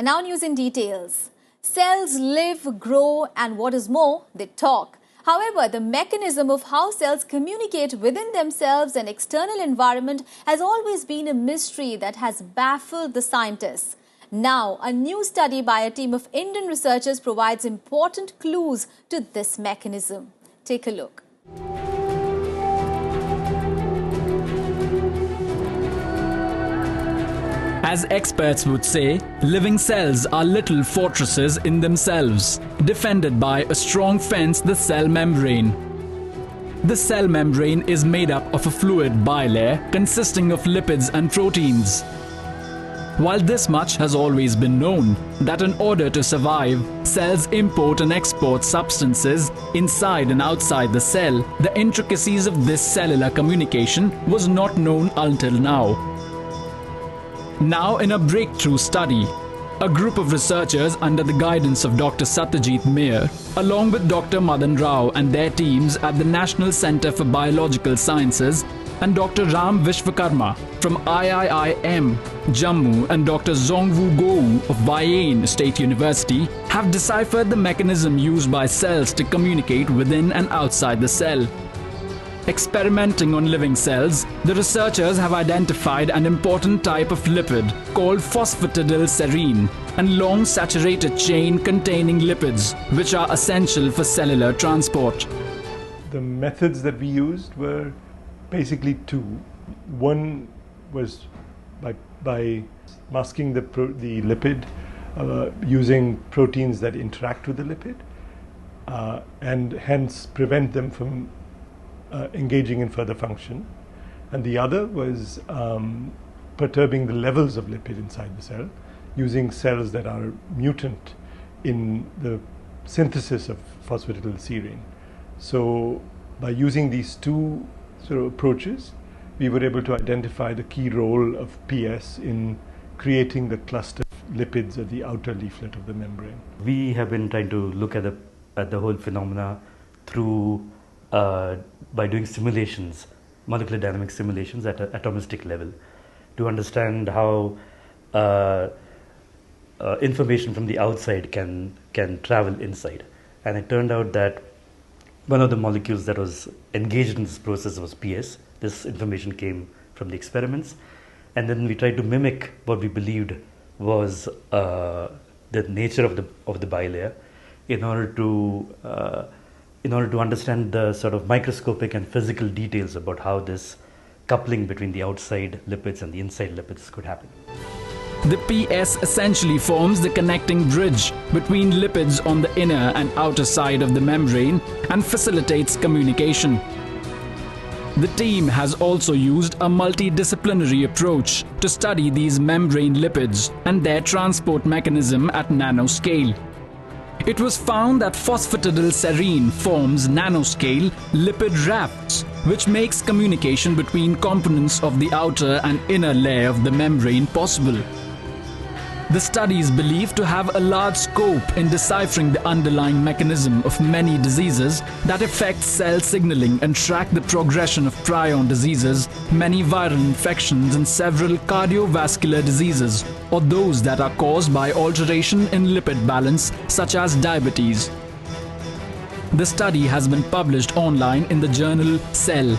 And now news in details. Cells live, grow, and what is more, they talk. However, the mechanism of how cells communicate within themselves and external environment has always been a mystery that has baffled the scientists. Now, a new study by a team of Indian researchers provides important clues to this mechanism. Take a look. As experts would say, living cells are little fortresses in themselves, defended by a strong fence, the cell membrane. The cell membrane is made up of a fluid bilayer consisting of lipids and proteins. While this much has always been known, that in order to survive, cells import and export substances inside and outside the cell, the intricacies of this cellular communication was not known until now. Now, in a breakthrough study, a group of researchers under the guidance of Dr. Satyajit Mayer, along with Dr. Madan Rao and their teams at the National Centre for Biological Sciences and Dr. Ram Vishwakarma from IIIM, Jammu and Dr. Zongwu Gou of Wayane State University have deciphered the mechanism used by cells to communicate within and outside the cell. Experimenting on living cells, the researchers have identified an important type of lipid called Phosphatidyl Serine and long saturated chain containing lipids, which are essential for cellular transport. The methods that we used were basically two. One was by masking the lipid using proteins that interact with the lipid and hence prevent them from engaging in further function, and the other was perturbing the levels of lipid inside the cell using cells that are mutant in the synthesis of phosphatidyl serine. So by using these two sort of approaches, we were able to identify the key role of PS in creating the cluster of lipids at the outer leaflet of the membrane. We have been trying to look at the whole phenomena through by doing simulations, molecular dynamic simulations at an atomistic level, to understand how information from the outside can travel inside. And it turned out that one of the molecules that was engaged in this process was PS. This information came from the experiments, and then we tried to mimic what we believed was the nature of the bilayer in order to understand the sort of microscopic and physical details about how this coupling between the outside lipids and the inside lipids could happen. The PS essentially forms the connecting bridge between lipids on the inner and outer side of the membrane and facilitates communication. The team has also used a multidisciplinary approach to study these membrane lipids and their transport mechanism at nanoscale. It was found that phosphatidyl serine forms nanoscale lipid rafts, which makes communication between components of the outer and inner layer of the membrane possible. The study is believed to have a large scope in deciphering the underlying mechanism of many diseases that affect cell signaling and track the progression of prion diseases, many viral infections and several cardiovascular diseases, or those that are caused by alteration in lipid balance such as diabetes. The study has been published online in the journal Cell.